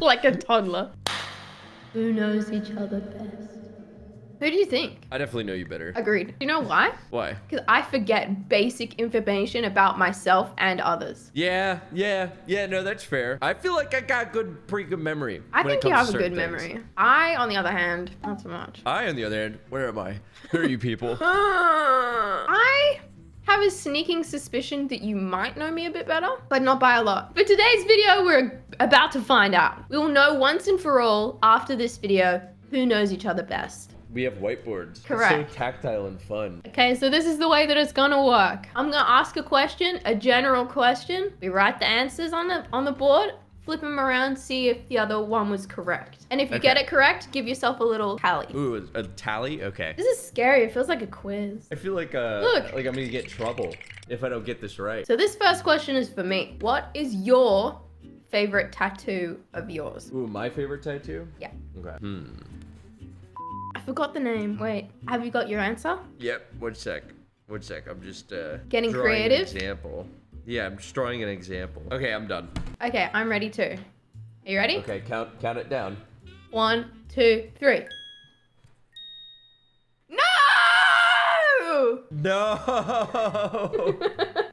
Like a toddler. Who knows each other best? Who do you think? I definitely know you better. Agreed. Do you know why? Why? Because I forget basic information about myself and others. Yeah, no, that's fair. I feel like I got pretty good memory. I when it think you comes have to a good certain things. memory. I, on the other hand, not so much. I, on the other hand, where am I? Who are you people? I have a sneaking suspicion that you might know me a bit better, but not by a lot. For today's video, we're about to find out. We will know once and for all after this video who knows each other best. We have whiteboards. Correct. It's so tactile and fun. Okay, so this is the way that it's gonna work. I'm gonna ask a question, a general question. We write the answers on the board, flip them around, see if the other one was correct. And if you get it correct, give yourself a little tally. Ooh, a tally? Okay. This is scary. It feels like a quiz. I feel like Look. like I'm gonna get in trouble if I don't get this right. So this first question is for me. What is your favorite tattoo of yours? Ooh, my favorite tattoo? Yeah. Okay. I forgot the name. Wait, have you got your answer? Yep. One sec. I'm just Getting drawing creative? An example. Yeah, I'm just drawing an example. Okay, I'm done. Okay, I'm ready too. Are you ready? Okay, count it down. 1, 2, 3. No! No.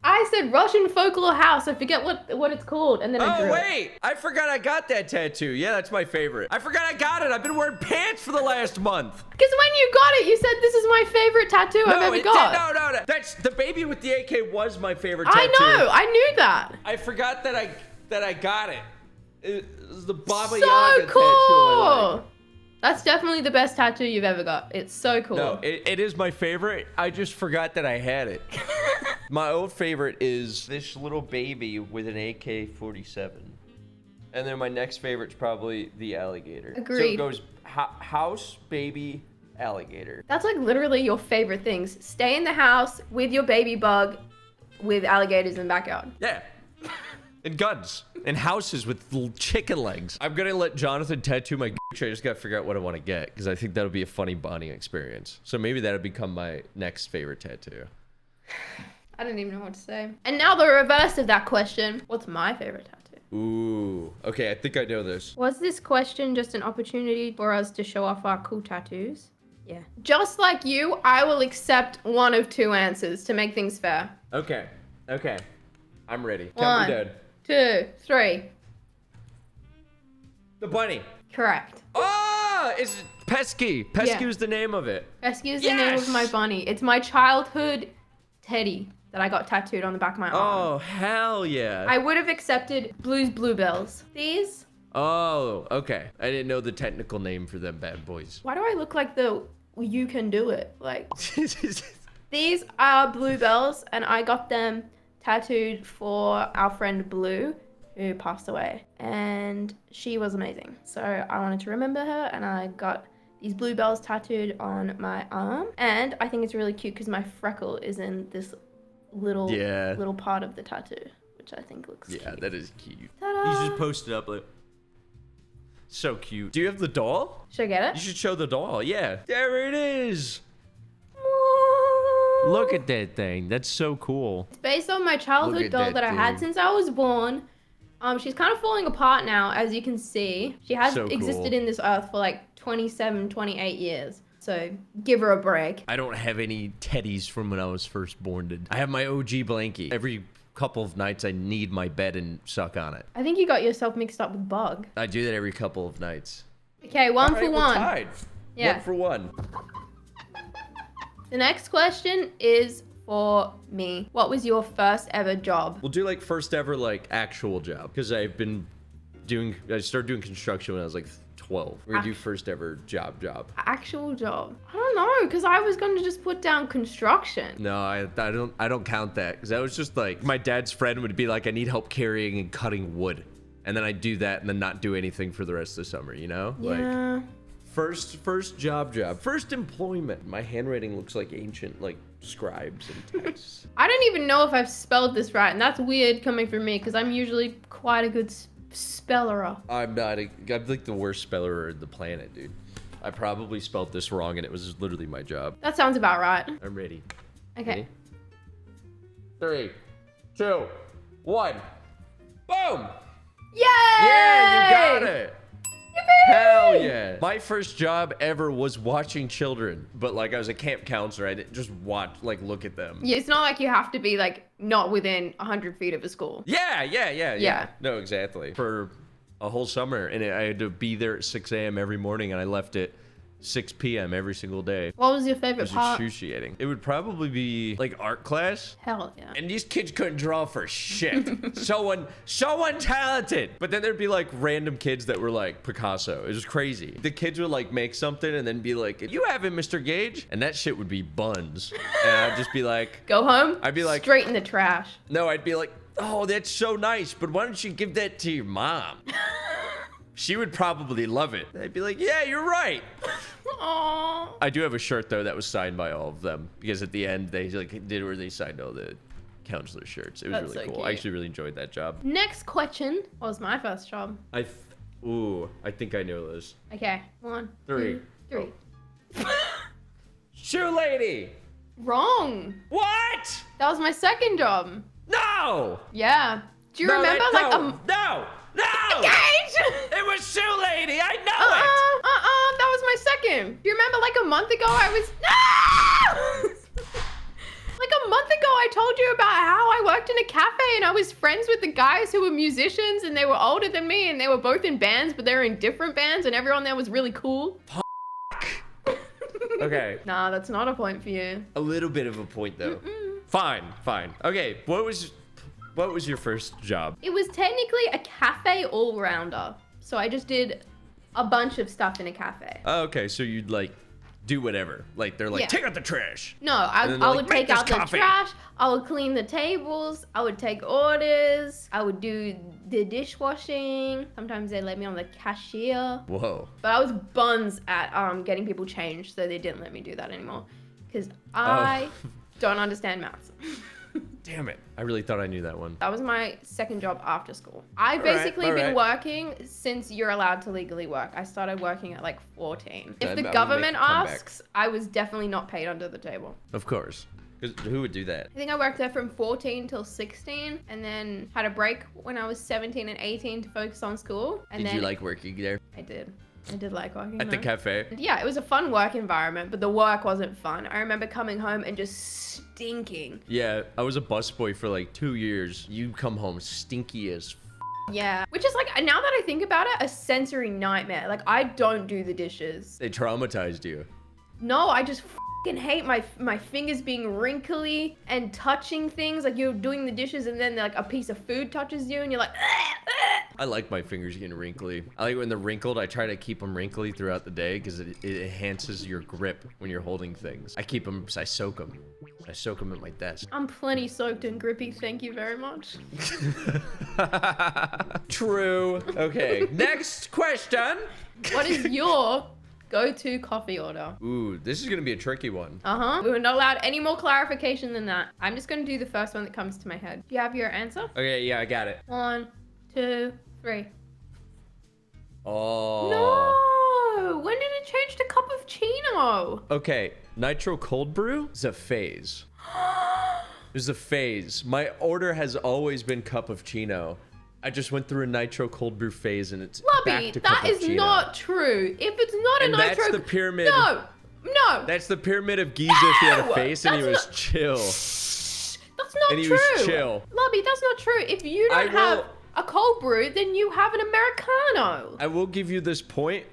I said Russian folklore house. I forget what it's called, and then I drew Oh it. wait, I forgot I got that tattoo. Yeah, that's my favorite. I forgot I got it. I've been wearing pants for the last month. Because when you got it, you said this is my favorite tattoo I've ever got. No. That's the baby with the AK was my favorite I tattoo. know. I knew that. I forgot that I got it. It was the Baba So Yaga tattoo. cool. That's definitely the best tattoo you've ever got. It's so cool. No, it is my favorite. I just forgot that I had it. My old favorite is this little baby with an AK-47. And then my next favorite's probably the alligator. Agreed. So it goes house, baby, alligator. That's like literally your favorite things. Stay in the house with your baby bug with alligators in the backyard. Yeah. And guns. And houses with little chicken legs. I'm gonna let Jonathan tattoo my gooch. I just gotta figure out what I want to get, because I think that'll be a funny bonding experience. So maybe that'll become my next favorite tattoo. I don't even know what to say. And now the reverse of that question. What's my favorite tattoo? Ooh. Okay, I think I know this. Was this question just an opportunity for us to show off our cool tattoos? Yeah. Just like you, I will accept one of two answers to make things fair. Okay. I'm ready. Tell 1, me dead. 2, 3. The bunny. Correct. Oh, it's Pesky. Pesky Yeah. was the name of it. Rescue is the name of my bunny. It's my childhood teddy that I got tattooed on the back of my arm. Oh, hell yeah. I would have accepted Blue's Bluebells. These? Oh, okay. I didn't know the technical name for them bad boys. Why do I look like the you can do it? Like, these are Bluebells, and I got them tattooed for our friend Blue, who passed away, and she was amazing. So I wanted to remember her, and I got these bluebells tattooed on my arm. And I think it's really cute because my freckle is in this little part of the tattoo, which I think looks cute. That is cute. Ta-da! You should post it up. Like, so cute. Do you have the doll? Should I get it? You should show the doll. Yeah. There it is. Look at that thing. That's so cool. It's based on my Look childhood at doll that that I had thing. since I was born. She's kind of falling apart now, as you can see. She has So existed cool. in this earth for like 27, 28 years. So give her a break. I don't have any teddies from when I was first born. I have my OG blankie. Every couple of nights I need my bed and suck on it. I think you got yourself mixed up with Bug. I do that every couple of nights. Okay, one All right, for we're one. tied. Yeah. 1 for 1. The next question is for me. What was your first ever job? We'll do like first ever like actual job, because I started doing construction when I was like 12. We're gonna do first ever job. Actual job? I don't know, because I was going to just put down construction. No, I don't count that, because that was just like my dad's friend would be like, I need help carrying and cutting wood, and then I'd do that and then not do anything for the rest of the summer, you know? Yeah. Like first job, first employment. My handwriting looks like ancient like scribes and texts. I don't even know if I've spelled this right, and that's weird coming from me, because I'm usually quite a good speller. I'm not. I'm like the worst speller on the planet, dude. I probably spelled this wrong, and it was literally my job. That sounds about right. I'm ready. Okay. Ready? 3, 2, 1. Boom! Yay! Yeah, you got it. Hell yeah. My first job ever was watching children, but like I was a camp counselor. I didn't just watch, like look at them. Yeah, it's not like you have to be like not within 100 feet of a school. Yeah. No, exactly. For a whole summer, and I had to be there at 6 a.m. every morning, and I left at 6 p.m. every single day. What was your It favorite was part? excruciating. It would probably be like art class. Hell yeah. And these kids couldn't draw for shit. so untalented. But then there'd be like random kids that were like Picasso. It was crazy. The kids would like make something and then be like, "You have it, Mr. Gage?" And that shit would be buns. And I'd just be like, Go home. I'd be like, straight in the trash. no, I'd be like, "Oh, that's so nice, but why don't you give that to your mom?" She would probably love it. I'd be like, "Yeah, you're right." Aww. I do have a shirt though that was signed by all of them, because at the end they like did where they signed all the counselor shirts. It was That's really so cool. I cute. actually really enjoyed that job. Next question was my first job. I think I know this. Okay, 1, Three. 2, 3. Shoe lady. Wrong. What? That was my second job. No. Yeah. Do you No, remember that- like no, no. Gage? It was shoe lady. I know it. That was my second. Do you remember like a month ago I was no! Like a month ago I told you about how I worked in a cafe and I was friends with the guys who were musicians and they were older than me and they were both in bands but they were in different bands and everyone there was really cool. Okay. Nah, that's not a point for you. A little bit of a point though. Fine. Okay. What was your first job? It was technically a cafe all-rounder. So I just did a bunch of stuff in a cafe. Oh, okay, so you'd like do whatever. Like they're like, Yeah. take out the trash. No, And then they're I like, would "Make take this out the coffee." trash. I would clean the tables. I would take orders. I would do the dishwashing. Sometimes they let me on the cashier. Whoa. But I was buns at getting people changed, so they didn't let me do that anymore. Because I don't understand maths. Damn it. I really thought I knew that one. That was my second job after school. I've All right, basically all been right. working since you're allowed to legally work. I started working at like 14. If I'm the gonna government make a comeback. asks, I was definitely not paid under the table. Of course. 'Cause who would do that? I think I worked there from 14 till 16 and then had a break when I was 17 and 18 to focus on school. And Did then you like working there? I did like working At the there. cafe? Yeah, it was a fun work environment, but the work wasn't fun. I remember coming home and just stinking. Yeah, I was a busboy for like 2 years. You come home stinky as Yeah, which is like, now that I think about it, a sensory nightmare. Like, I don't do the dishes. They traumatized you. No, I just fucking hate my fingers being wrinkly and touching things. Like, you're doing the dishes and then like a piece of food touches you and you're like, I like my fingers getting wrinkly. I like when they're wrinkled. I try to keep them wrinkly throughout the day because it enhances your grip when you're holding things. I keep them, I soak them. I soak them at my desk. I'm plenty soaked and grippy, thank you very much. True. Okay, next question. What is your go-to coffee order? Ooh, this is gonna be a tricky one. We were not allowed any more clarification than that. I'm just gonna do the first one that comes to my head. Do you have your answer? Okay, yeah, I got it. 1, 2, 3. Oh. No! When did it change to cappuccino? Okay, nitro cold brew is a phase. It was a phase. My order has always been cup of chino. I just went through a nitro cold brew phase and it's Lubby, back to cup that is of chino. not true. If it's not And a nitro... that's the pyramid. No! That's the pyramid of Giza if he had a No, face and he that's was not- chill. That's not And he true. was chill. Lubby, that's not true. If you I don't have will- a cold brew, then you have an Americano. I will give you this point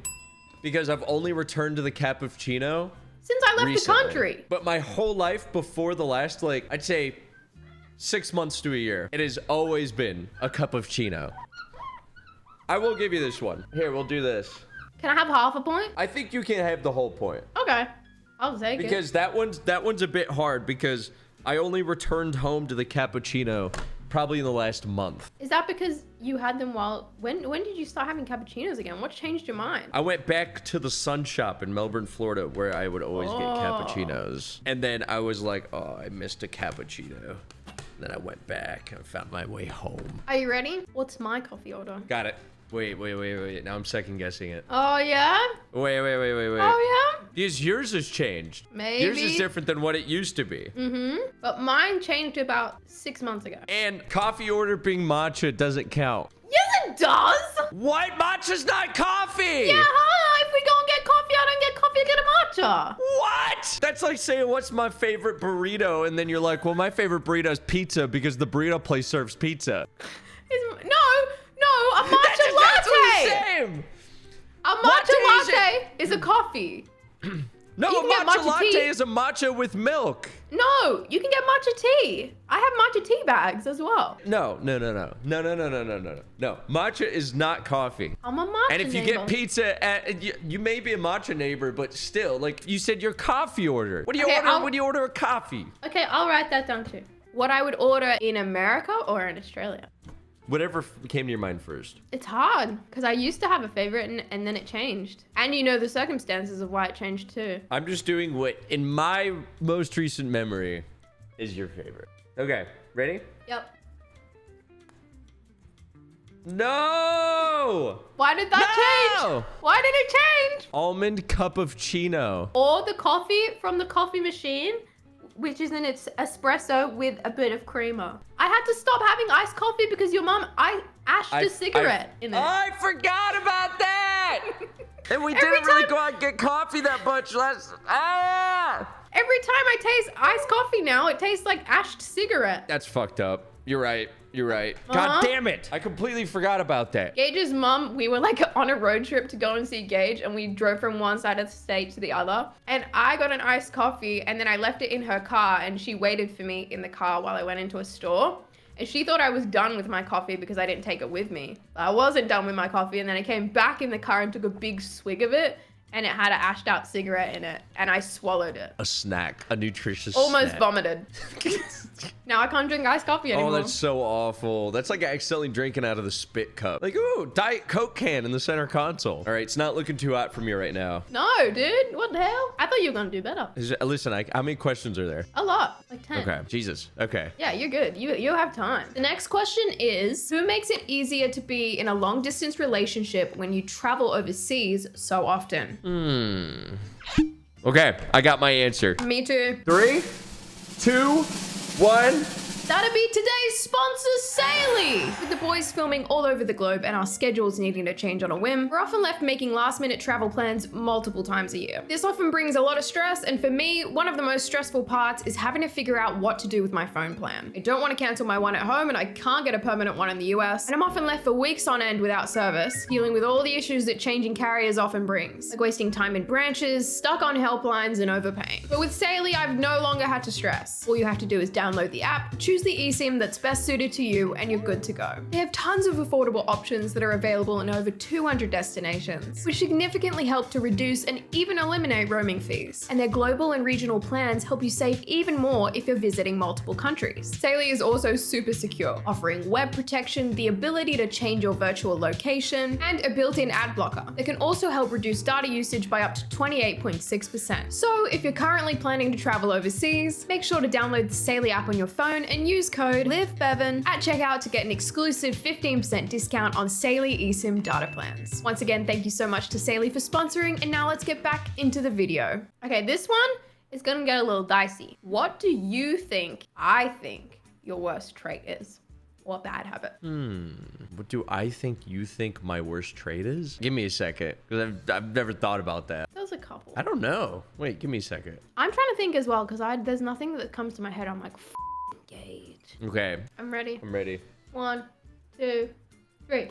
because I've only returned to the cappuccino Since I left recently. the country. But my whole life before the last, like, I'd say 6 months to a year, it has always been a cup of chino. I will give you this one. Here, we'll do this. Can I have half a point? I think you can have the whole point. Okay. I'll take it. Because that one's a bit hard because I only returned home to the cappuccino probably in the last month. Is that because you had them while... When did you start having cappuccinos again? What changed your mind? I went back to the Sun Shop in Melbourne, Florida, where I would always get cappuccinos. And then I was like, oh, I missed a cappuccino. Then I went back and found my way home. Are you ready? What's my coffee order? Got it. Wait. Now I'm second guessing it. Oh, yeah? Wait. Oh, yeah? Because yours has changed. Maybe. Yours is different than what it used to be. But mine changed about 6 months ago. And coffee order being matcha doesn't count. Yes, it does! What? Matcha's not coffee. Yeah, huh? If we go and get coffee, I don't get coffee, I get a matcha. What? That's like saying, what's my favorite burrito? And then you're like, well, my favorite burrito is pizza because the burrito place serves pizza. No, a matcha latte. Same. A matcha latte is a coffee. No, You a can get matcha matcha latte tea. is a matcha with milk. No, you can get matcha tea. I have matcha tea bags as well. No. Matcha is not coffee. I'm a matcha And if you neighbor. get pizza, you may be a matcha neighbor, but still, like you said, your coffee order. What do you Okay, order when you order a coffee? Okay, I'll write that down too. What I would order in America or in Australia? Whatever came to your mind first. It's hard because I used to have a favorite and then it changed. And you know the circumstances of why it changed too. I'm just doing what, in my most recent memory, is your favorite. Okay, ready? Yep. No! Why did that No! change? Why did it change? Almond cappuccino. Or the coffee from the coffee machine, which is an espresso with a bit of creamer. I had to stop having iced coffee because your mom ashed a cigarette in it. I forgot about that! And we Every didn't really time- go out and get coffee that much last... Every time I taste iced coffee now, it tastes like ashed cigarette. That's fucked up. You're right. God Uh-huh. damn it. I completely forgot about that. Gage's mum, we were like on a road trip to go and see Gage, and we drove from one side of the state to the other. And I got an iced coffee, and then I left it in her car, and she waited for me in the car while I went into a store. And she thought I was done with my coffee because I didn't take it with me. I wasn't done with my coffee, and then I came back in the car and took a big swig of it, and it had an ashed out cigarette in it, and I swallowed it. A snack. A nutritious Almost snack. vomited. Now I can't drink iced coffee anymore. Oh, that's so awful. That's like accidentally drinking out of the spit cup. Like, ooh, Diet Coke can in the center console. All right, it's not looking too hot for me right now. No, dude. What the hell? I thought you were going to do better. Listen, how many questions are there? A lot. Like 10. Okay, Jesus. Okay. Yeah, you're good. You have time. The next question is, who makes it easier to be in a long distance relationship when you travel overseas so often? Okay, I got my answer. Me too. 3, 2, 1. That'd be today's sponsor, Saily! With the boys filming all over the globe and our schedules needing to change on a whim, we're often left making last-minute travel plans multiple times a year. This often brings a lot of stress, and for me, one of the most stressful parts is having to figure out what to do with my phone plan. I don't want to cancel my one at home, and I can't get a permanent one in the US, and I'm often left for weeks on end without service, dealing with all the issues that changing carriers often brings, like wasting time in branches, stuck on helplines, and overpaying. But with Saily, I've no longer had to stress. All you have to do is download the app, choose the eSIM that's best suited to you, and you're good to go. They have tons of affordable options that are available in over 200 destinations, which significantly help to reduce and even eliminate roaming fees. And their global and regional plans help you save even more if you're visiting multiple countries. Saily is also super secure, offering web protection, the ability to change your virtual location, and a built-in ad blocker that can also help reduce data usage by up to 28.6%. So if you're currently planning to travel overseas, make sure to download the Saily app on your phone and use code LIVEBEVAN at checkout to get an exclusive 15% discount on Saily eSIM data plans. Once again, thank you so much to Saily for sponsoring, and now let's get back into the video. Okay, this one is gonna get a little dicey. What do you think your worst trait is? Or bad habit? What do I think you think my worst trait is? Give me a second, because I've never thought about that. There's a couple. I don't know. Wait, give me a second. I'm trying to think as well, because there's nothing that comes to my head. I'm like, Gage. Okay, I'm ready. I'm ready. 1, 2, 3.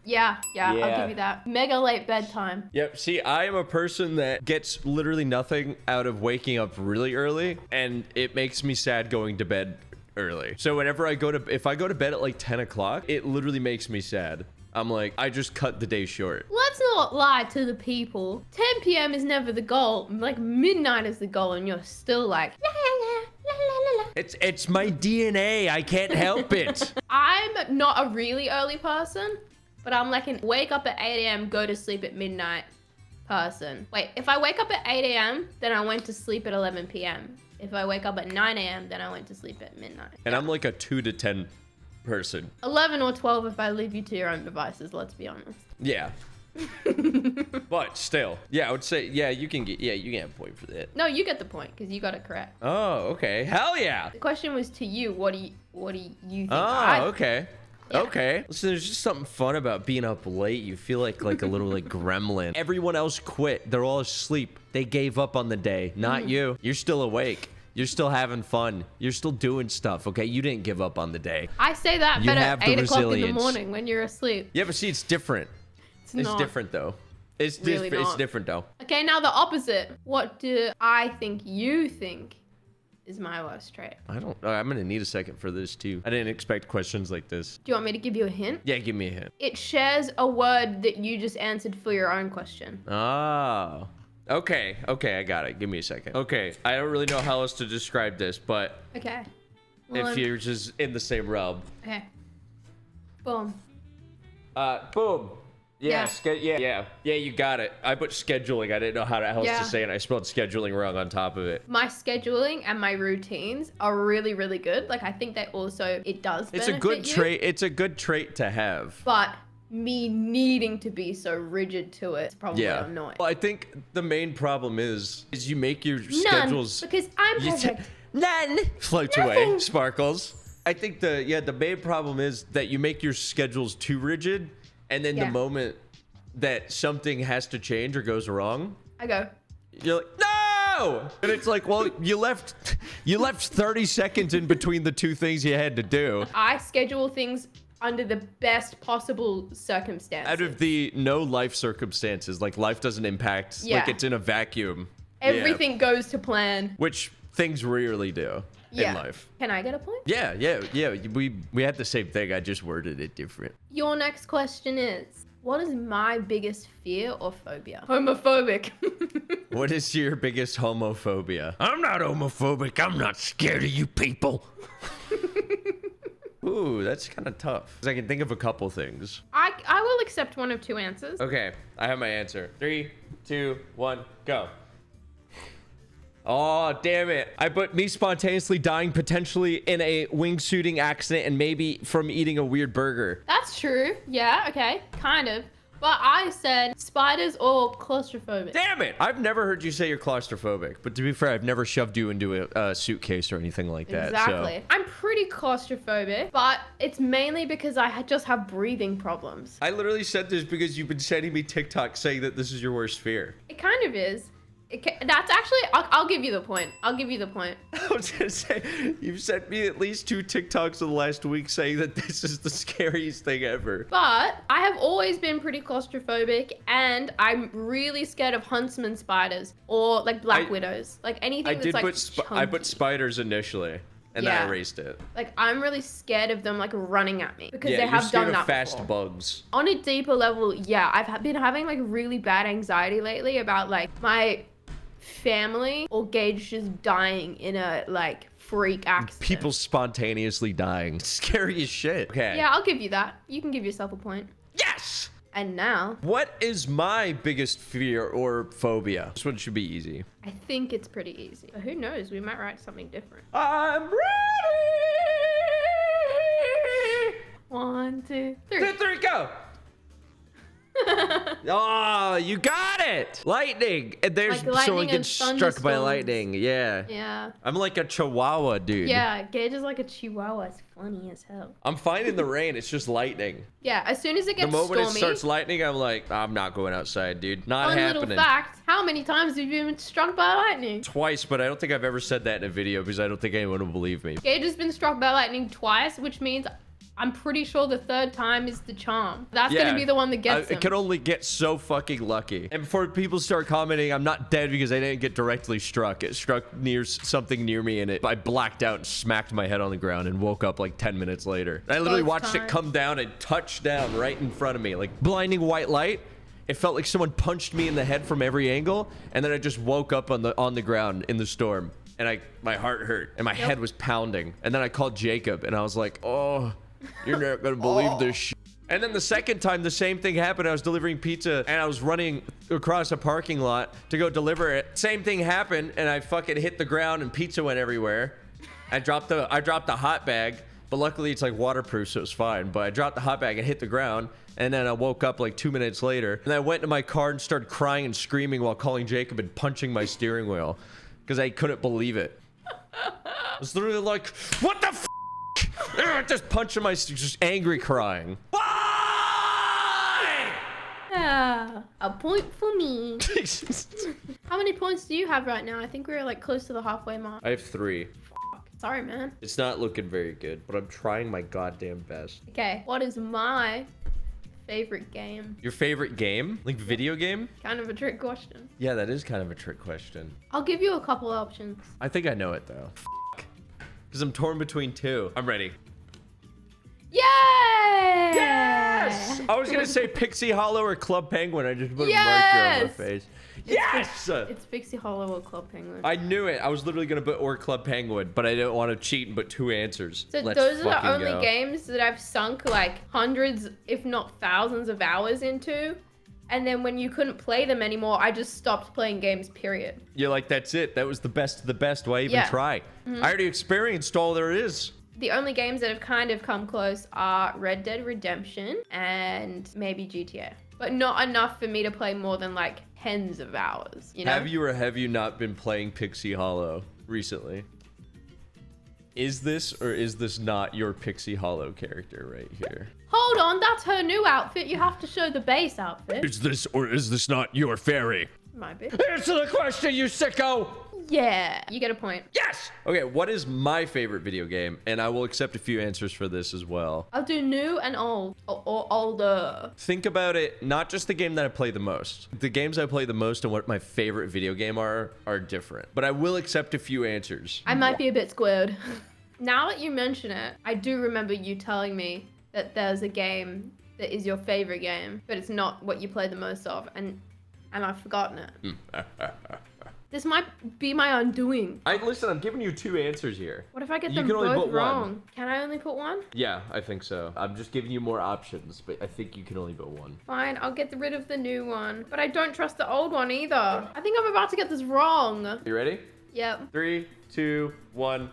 Yeah, I'll Yeah. give you that. Mega late bedtime. Yep. See, I am a person that gets literally nothing out of waking up really early, and it makes me sad going to bed early. So whenever if I go to bed at like 10 o'clock, it literally makes me sad. I'm like, I just cut the day short. Let's not lie to the people. 10 p.m. is never the goal. Like midnight is the goal, and you're still like, la la la la la la. It's my DNA. I can't help it. I'm not a really early person, but I'm like an wake up at 8 a.m., go to sleep at midnight person. Wait, if I wake up at 8 a.m., then I went to sleep at 11 p.m. If I wake up at 9 a.m., then I went to sleep at midnight. And I'm like a 2 to 10 person. 11 or 12 if I leave you to your own devices, let's be honest. Yeah. But still, yeah, I would say, yeah, you can get a point for that. No, you get the point because you got it correct. Oh, okay. Hell yeah. The question was to you. What do you think? Oh, okay. Yeah. Okay. Listen, there's just something fun about being up late. You feel like a little like gremlin. Everyone else quit. They're all asleep. They gave up on the day. Not you. You're still awake. You're still having fun. You're still doing stuff, okay? You didn't give up on the day. I say that, You but have at the 8 o'clock in the resilience. morning when you're asleep. Yeah, but see, it's different. It's It's not. different, though. It's Really it's not. different, though. Okay, now the opposite. What do I think you think is my worst trait? I don't know. I'm going to need a second for this, too. I didn't expect questions like this. Do you want me to give you a hint? Yeah, give me a hint. It shares a word that you just answered for your own question. Oh. Okay, I got it. Give me a second. Okay, I don't really know how else to describe this, but Okay. Well, if you're just in the same realm. Okay. Boom. Boom. Yeah. Yeah, you got it. I put scheduling. I didn't know how else Yeah. to say it. I spelled scheduling wrong on top of it. My scheduling and my routines are really, really good. Like, I think that also, it does It's a benefit good you, trait. It's a good trait to have. but me needing to be so rigid to it is probably Yeah. annoying. Well, I think the main problem is you make your None, schedules. because I'm You perfect. None floats away, Nothing. sparkles. I think the main problem is that you make your schedules too rigid, and then the Yeah. moment that something has to change or goes wrong, I go, you're like, no! And it's like, well, you left 30 seconds in between the two things you had to do. I schedule things under the best possible circumstances. Out of the no life circumstances, like life doesn't impact, like Yeah. it's in a vacuum. Everything Yeah. goes to plan. Which things rarely do Yeah. in life. Can I get a point? Yeah. We had the same thing. I just worded it different. Your next question is, what is my biggest fear or phobia? Homophobic. What is your biggest homophobia? I'm not homophobic. I'm not scared of you people. Ooh, that's kind of tough. 'Cause I can think of a couple things. I will accept one of two answers. Okay, I have my answer. 3, 2, 1, go. Oh, damn it. I put me spontaneously dying potentially in a wingsuiting accident and maybe from eating a weird burger. That's true. Yeah, okay. Kind of. But I said spiders or claustrophobic. Damn it! I've never heard you say you're claustrophobic, but to be fair, I've never shoved you into a suitcase or anything like that. Exactly. So. I'm pretty claustrophobic, but it's mainly because I just have breathing problems. I literally said this because you've been sending me TikTok saying that this is your worst fear. It kind of is. That's actually, I'll give you the point. I'll give you the point. I was gonna say, you've sent me at least 2 TikToks in the last week saying that this is the scariest thing ever. But I have always been pretty claustrophobic, and I'm really scared of huntsman spiders or like black widows. Like anything that's like I put chunky. spiders initially, and then Yeah. I erased it. Like I'm really scared of them like running at me because Yeah, they you're have scared done of that fast before. bugs. On a deeper level, yeah, I've been having like really bad anxiety lately about like my family or Gage just dying in a like freak accident. People spontaneously dying. Scary as shit. Okay. Yeah, I'll give you that. You can give yourself a point. Yes! And now, What is my biggest fear or phobia? This one should be easy. I think it's pretty easy. But who knows? We might write something different. I'm ready! 1, 2, 3. 2, 3, go! Oh, you got it! Lightning! And there's Like lightning someone and gets struck by thunderstorms. lightning. Yeah. Yeah. I'm like a chihuahua, dude. Yeah, Gage is like a chihuahua. It's funny as hell. I'm fine in the rain. It's just lightning. Yeah, as soon as it The gets moment stormy. it starts lightning, I'm like, I'm not going outside, dude. Not Fun happening. little fact, how many times have you been struck by lightning? Twice, but I don't think I've ever said that in a video because I don't think anyone will believe me. Gage has been struck by lightning twice, which means I'm pretty sure the third time is the charm. That's gonna be the one that gets him. It can only get so fucking lucky. And before people start commenting, I'm not dead because I didn't get directly struck. It struck near something near me, and I blacked out and smacked my head on the ground and woke up like 10 minutes later. I literally Both watched it times. come down and touch down right in front of me, like blinding white light. It felt like someone punched me in the head from every angle, and then I just woke up on the ground in the storm, and my heart hurt and my head was pounding. And then I called Jacob, and I was like, "Oh, you're not gonna believe this shit." And then the second time, the same thing happened. I was delivering pizza, and I was running across a parking lot to go deliver it. Same thing happened, and I fucking hit the ground, and pizza went everywhere. I dropped the hot bag, but luckily it's like waterproof, so it's fine. But I dropped the hot bag and hit the ground, and then I woke up like 2 minutes later, and I went to my car and started crying and screaming while calling Jacob and punching my steering wheel because I couldn't believe it. I was literally like, "What the f Just punching my, just angry crying. Why? Yeah, a point for me. How many points do you have right now? I think we're like close to the halfway mark. I have 3. Sorry, man. It's not looking very good, but I'm trying my goddamn best. Okay, what is my favorite game? Your favorite game? Like video game? Kind of a trick question. Yeah, that is kind of a trick question. I'll give you a couple options. I think I know it though. Because I'm torn between 2. I'm ready. Yay! Yes! I was gonna say Pixie Hollow or Club Penguin. I just put a marker on my face. Yes! It's Pixie Hollow or Club Penguin. I knew it. I was literally gonna put or Club Penguin, but I didn't want to cheat and put 2 answers. So Let's those are the fucking only go. games that I've sunk like hundreds, if not thousands of hours into. And then when you couldn't play them anymore, I just stopped playing games, period. You're like, that's it. That was the best of the best. Why even Yeah. try? I already experienced all there is. The only games that have kind of come close are Red Dead Redemption and maybe GTA. But not enough for me to play more than like tens of hours, you know? Have you or have you not been playing Pixie Hollow recently? Is this or is this not your Pixie Hollow character right here? Hold on, that's her new outfit. You have to show the base outfit. Is this or is this not your fairy? Might be. Answer the question, you sicko! Yeah, you get a point. Yes! Okay, what is my favorite video game? And I will accept a few answers for this as well. I'll do new and old. Or older. Think about it, not just the game that I play the most. The games I play the most and what my favorite video game are different. But I will accept a few answers. I might be a bit squared. Now that you mention it, I do remember you telling me that there's a game that is your favorite game, but it's not what you play the most of, and I've forgotten it. This might be my undoing. Listen, I'm giving you 2 answers here. What if I get You them can only both put one. wrong? Can I only put one? Yeah, I think so. I'm just giving you more options, but I think you can only put 1. Fine, I'll get rid of the new one. But I don't trust the old one either. I think I'm about to get this wrong. You ready? Yep. 3, 2, 1.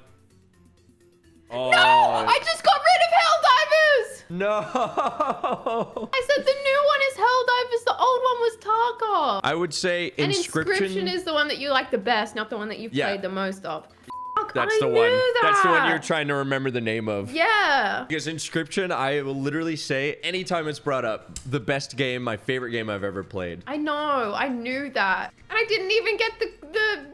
Oh. No! I just got rid of Helldivers! No! I said the new one is Helldivers, the old one was Tarkov. I would say And Inscription. Inscription is the one that you like the best, not the one that you've Yeah. played the most of. Fuck, That's I the knew one. that. That's the one you're trying to remember the name of. Yeah. Because Inscription, I will literally say, anytime it's brought up, the best game, my favorite game I've ever played. I know. I knew that. And I didn't even get the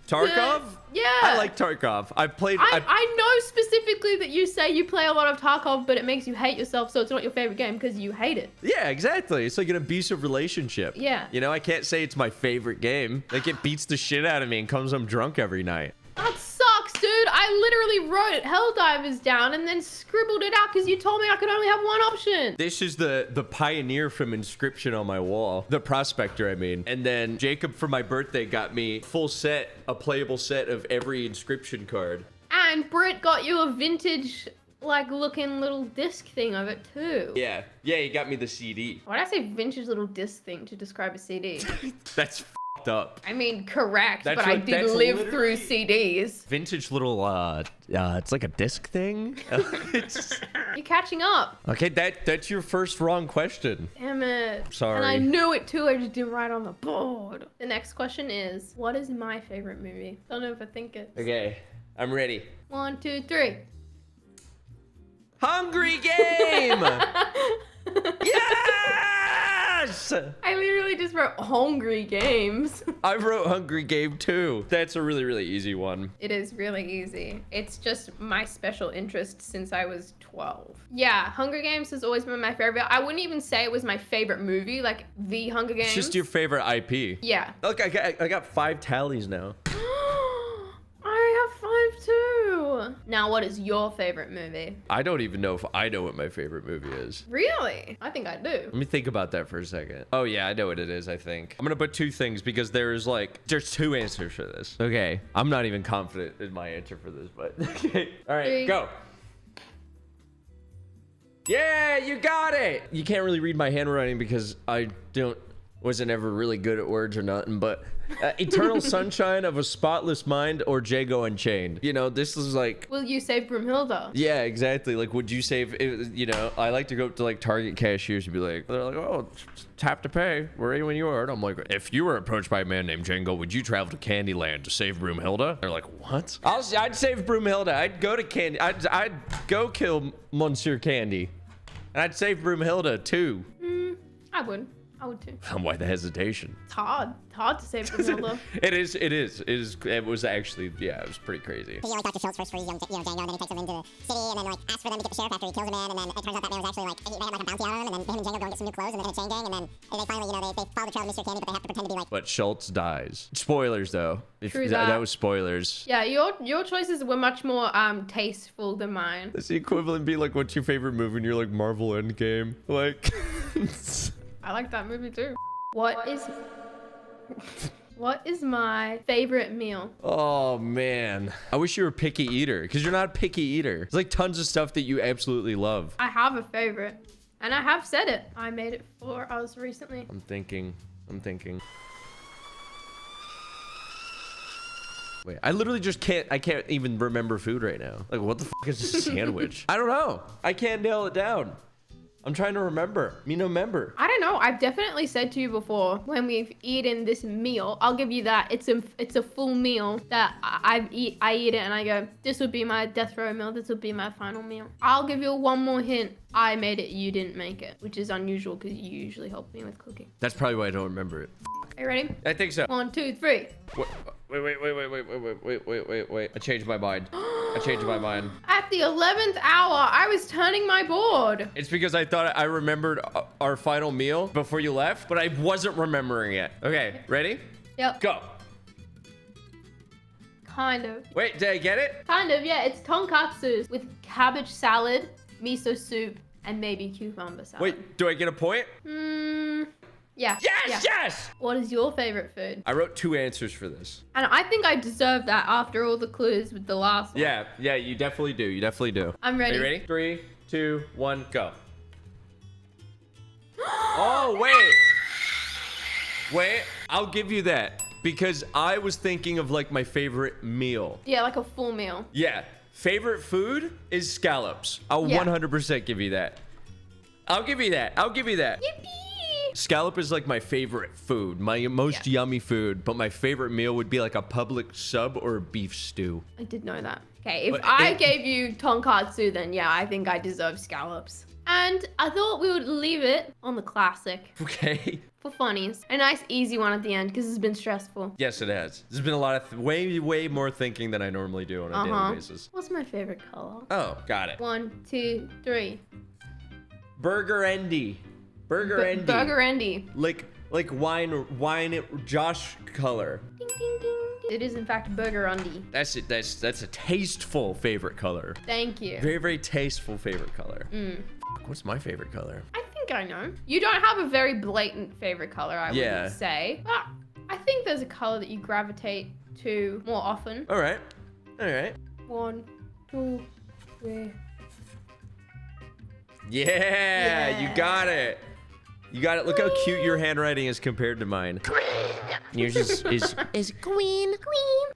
Tarkov? yeah. I like Tarkov. I've played... I know specifically that you say you play a lot of Tarkov, but it makes you hate yourself, so it's not your favorite game because you hate it. Yeah, exactly. It's like an abusive relationship. Yeah. You know, I can't say it's my favorite game. Like, it beats the shit out of me and comes home drunk every night. That sucks, dude. I literally wrote Helldivers down and then scribbled it out because you told me I could only have one option. This is the pioneer from Inscription on my wall. The prospector, I mean. And then Jacob, for my birthday, got me full set, a playable set of every Inscription card. And Britt got you a vintage, like, looking little disc thing of it, too. Yeah. Yeah, he got me the CD. Why'd I say vintage little disc thing to describe a CD? That's f***ed up. I mean, correct, That's but I what- did that's live literally- through CDs. Vintage little, it's like a disc thing. You're catching up. Okay, that's your first wrong question. Damn it. Sorry. And I knew it too, I just didn't write on the board. The next question is, what is my favorite movie? Don't overthink it. Okay, I'm ready. 1, 2, 3. Hungry Game! Yes! I literally just wrote Hungry Games. I wrote Hungry Game too. That's a really, really easy one. It is really easy. It's just my special interest since I was 12. Yeah, Hunger Games has always been my favorite. I wouldn't even say it was my favorite movie, like the Hunger Games. It's just your favorite IP. Yeah. Look, I got 5 tallies now. I have 5 too. Now, what is your favorite movie? I don't even know if I know what my favorite movie is. Really? I think I do. Let me think about that for a second. Oh yeah, I know what it is, I think. I'm gonna put 2 things because there's 2 answers for this. Okay, I'm not even confident in my answer for this, but okay. All right, 3. go. Yeah, you got it. You can't really read my handwriting because I don't Wasn't ever really good at words or nothing, but Eternal Sunshine of a Spotless Mind or Django Unchained. You know, this is like... Will you save Broomhilda? Yeah, exactly. Like, would you save... You know, I like to go up to, like, Target cashiers and be like... They're like, oh, tap to pay. Where are you when you are? And I'm like, if you were approached by a man named Django, would you travel to Candyland to save Broomhilda? They're like, what? I'd save Broomhilda. I'd go to Candy... I'd go kill Monsieur Candy. And I'd save Broomhilda, too. I would. I would too. Why the hesitation? It's hard. It's hard to save Broomhilda. It was actually, yeah, it was pretty crazy. He like Dr. Schultz first for Django, and then he takes him into the city, and then like asks for them to get the sheriff after he kills a man, and then it turns out that man was actually like, they had like a bounty on him, and then him and Django go and get some new clothes, and then a chain gang, and then they finally, you know, they follow the trail of Mr. Candy, but they have to pretend to be like... But Schultz dies. Spoilers, though. True That was spoilers. Yeah, your choices were much more tasteful than mine. That's the equivalent be like, what's your favorite movie? And you're like, Marvel Endgame. Like... I like that movie too. What is my favorite meal? Oh man, I wish you were a picky eater, because you're not a picky eater. There's like tons of stuff that you absolutely love. I have a favorite, and I have said it. I made it for us recently. I'm thinking. Wait, I literally just I can't even remember food right now. Like, what the fuck is this sandwich? I don't know. I can't nail it down. I'm trying to remember. Me no member. I don't know. I've definitely said to you before when we've eaten this meal. I'll give you that. It's a full meal that I eat it and I go, this would be my death row meal. This would be my final meal. I'll give you one more hint. I made it. You didn't make it, which is unusual because you usually help me with cooking. That's probably why I don't remember it. Are you ready? I think so. 1, 2, 3. Wait. I changed my mind. At the 11th hour, I was turning my board. It's because I thought I remembered our final meal before you left, but I wasn't remembering it. Okay, ready? Yep. Go. Kind of. Wait, did I get it? Kind of, yeah. It's tonkatsu with cabbage salad, miso soup, and maybe cucumber salad. Wait, do I get a point? Yeah. Yes, yeah. yes! What is your favorite food? I wrote 2 answers for this. And I think I deserve that after all the clues with the last one. Yeah, you definitely do. I'm ready. Are you ready? 3, 2, 1, go. Oh, wait, I'll give you that because I was thinking of like my favorite meal. Yeah, like a full meal. Yeah, favorite food is scallops. I'll 100% give you that. I'll give you that. Yippee! Scallop is like my favorite food, my most yummy food, but my favorite meal would be like a Publix sub or a beef stew. I did know that. Okay, if I gave you tonkatsu, then yeah, I think I deserve scallops. And I thought we would leave it on the classic. Okay. For funnies. A nice easy one at the end because it's been stressful. Yes, it has. There's been a lot of way more thinking than I normally do on a daily basis. What's my favorite color? Oh, got it. 1, 2, 3. Burgundy. Burgundy. Like wine Josh color. Ding, ding, ding. It is in fact burgundy. That's it. That's a tasteful favorite color. Thank you. Very, very tasteful favorite color. What's my favorite color? I think I know. You don't have a very blatant favorite color, I would say. But I think there's a color that you gravitate to more often. All right. 1, 2, 3. Yeah, you got it. Look how cute your handwriting is compared to mine. Green. Yours is green.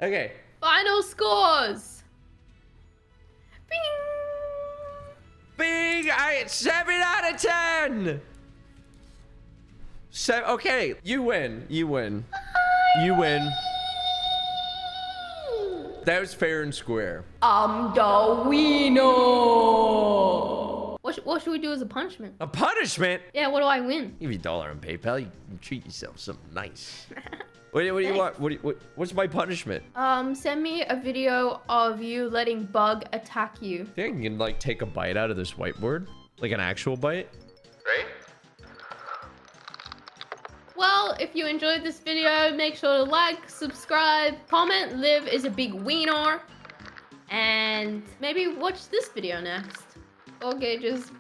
Okay. Final scores. Bing! 7 out of 10. Okay, you win. That was fair and square. I'm the winner. What should we do as a punishment? A punishment? Yeah, what do I win? Give you $1 on PayPal. You can treat yourself something nice. What do you want? What's my punishment? Send me a video of you letting Bug attack you. I think I can like take a bite out of this whiteboard, like an actual bite. Right? Well, if you enjoyed this video, make sure to like, subscribe, comment. Liv is a big wiener, and maybe watch this video next. Okay, just.